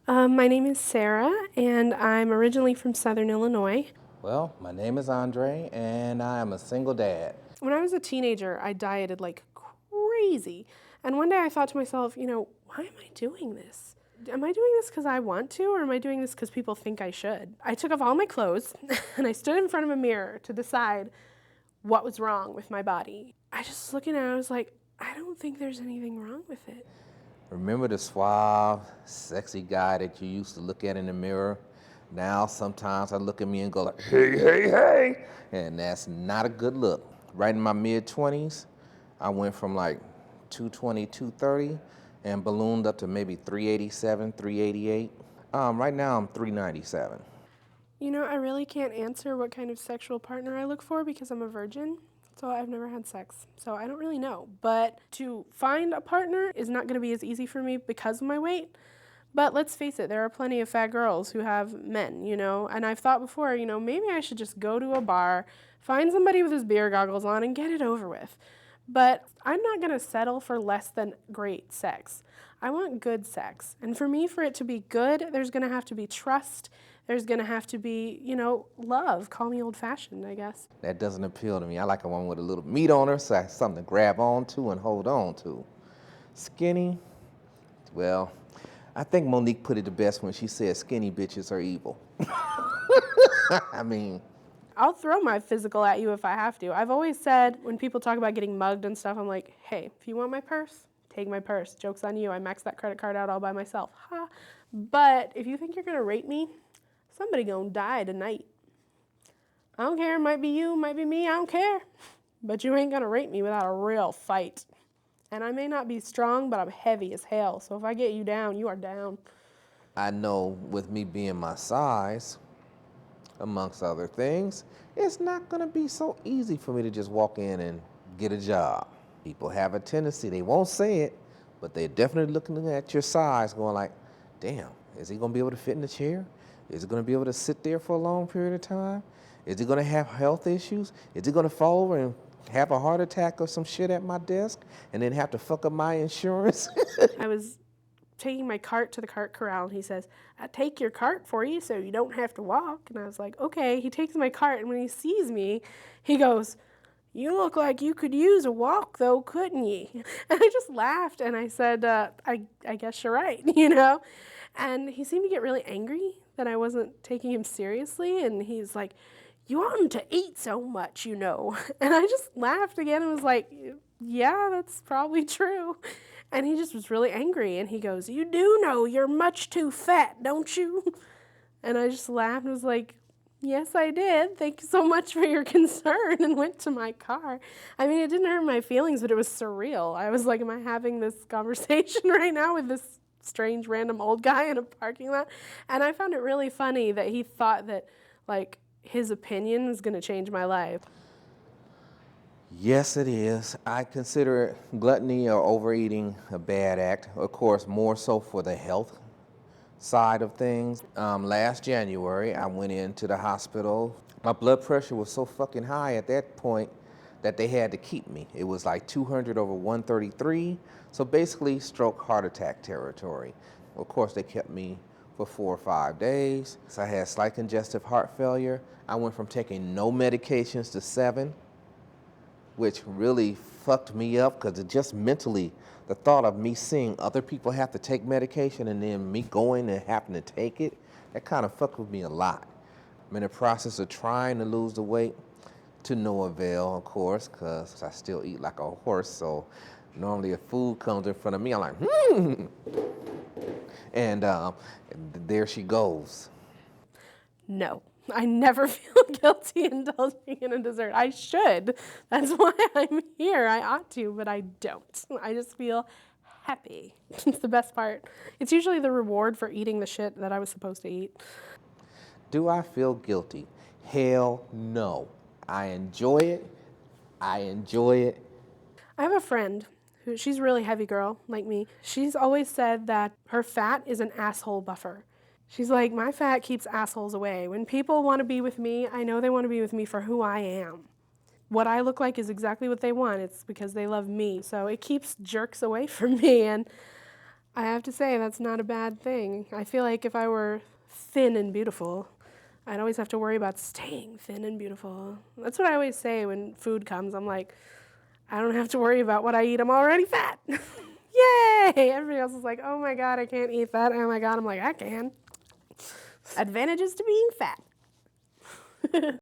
My name is Sarah, and I'm originally from Southern Illinois. Well, my name is Andre, and I am a single dad. When I was a teenager, I dieted like crazy. And one day I thought to myself, why am I doing this? Am I doing this because I want to, or am I doing this because people think I should? I took off all my clothes and I stood in front of a mirror to decide what was wrong with my body. I just looking at it, I was like, I don't think there's anything wrong with it. Remember the suave, sexy guy that you used to look at in the mirror? Now, sometimes I look at me and go like, hey, hey, hey, and that's not a good look. Right in my mid-20s, I went from like 220, 230, and ballooned up to maybe 387, 388. Right now, I'm 397. I really can't answer what kind of sexual partner I look for because I'm a virgin. So I've never had sex. So I don't really know. But to find a partner is not going to be as easy for me because of my weight. But let's face it, there are plenty of fat girls who have men, and I've thought before, maybe I should just go to a bar, find somebody with his beer goggles on, and get it over with. But I'm not going to settle for less than great sex. I want good sex. And for me, for it to be good, there's going to have to be trust. There's going to have to be, love. Call me old-fashioned, I guess. That doesn't appeal to me. I like a one with a little meat on her, so I have something to grab on to and hold on to. Skinny, well, I think Monique put it the best when she said skinny bitches are evil. I mean, I'll throw my physical at you if I have to. I've always said when people talk about getting mugged and stuff, I'm like, hey, if you want my purse, take my purse. Joke's on you. I maxed that credit card out all by myself. Ha. But if you think you're going to rape me, somebody going to die tonight. I don't care. It might be you, might be me. I don't care. But you ain't going to rape me without a real fight. And I may not be strong, but I'm heavy as hell. So if I get you down, you are down. I know with me being my size, amongst other things, it's not going to be so easy for me to just walk in and get a job. People have a tendency, they won't say it, but they're definitely looking at your size going like, damn, is he going to be able to fit in the chair? Is he going to be able to sit there for a long period of time? Is he going to have health issues? Is he going to fall over and have a heart attack or some shit at my desk and then have to fuck up my insurance? I was taking my cart to the cart corral, and he says, I take your cart for you so you don't have to walk. And I was like, okay. He takes my cart, and when he sees me, he goes, you look like you could use a walk, though, couldn't you? And I just laughed, and I said, I guess you're right, And he seemed to get really angry that I wasn't taking him seriously, and he's like, you oughtn't to eat so much, And I just laughed again and was like, yeah, that's probably true. And he just was really angry, and he goes, you do know you're much too fat, don't you? And I just laughed and was like, yes, I did. Thank you so much for your concern, and went to my car. I mean, it didn't hurt my feelings, but it was surreal. I was like, am I having this conversation right now with this strange random old guy in a parking lot? And I found it really funny that he thought that, like, his opinion was going to change my life. Yes, it is. I consider gluttony or overeating a bad act, of course, more so for the health side of things. Last January, I went into the hospital. My blood pressure was so fucking high at that point that they had to keep me. It was like 200 over 133, so basically stroke heart attack territory. Of course, they kept me for 4 or 5 days. So I had slight congestive heart failure. I went from taking no medications to 7, which really fucked me up because it just mentally, the thought of me seeing other people have to take medication and then me going and having to take it, that kind of fucked with me a lot. I'm in the process of trying to lose the weight, to no avail, of course, because I still eat like a horse. So normally if food comes in front of me, I'm like, and there she goes. No, I never feel guilty indulging in a dessert. I should. That's why I'm here. I ought to, but I don't. I just feel happy. It's the best part. It's usually the reward for eating the shit that I was supposed to eat. Do I feel guilty? Hell no. I enjoy it. I enjoy it. I have a friend she's a really heavy girl like me. She's always said that her fat is an asshole buffer. She's like, my fat keeps assholes away. When people want to be with me, I know they want to be with me for who I am. What I look like is exactly what they want. It's because they love me. So it keeps jerks away from me. And I have to say, that's not a bad thing. I feel like if I were thin and beautiful, I'd always have to worry about staying thin and beautiful. That's what I always say when food comes. I'm like, I don't have to worry about what I eat. I'm already fat. Yay! Everybody else is like, oh my God, I can't eat that. Oh my God, I'm like, I can. Advantages to being fat.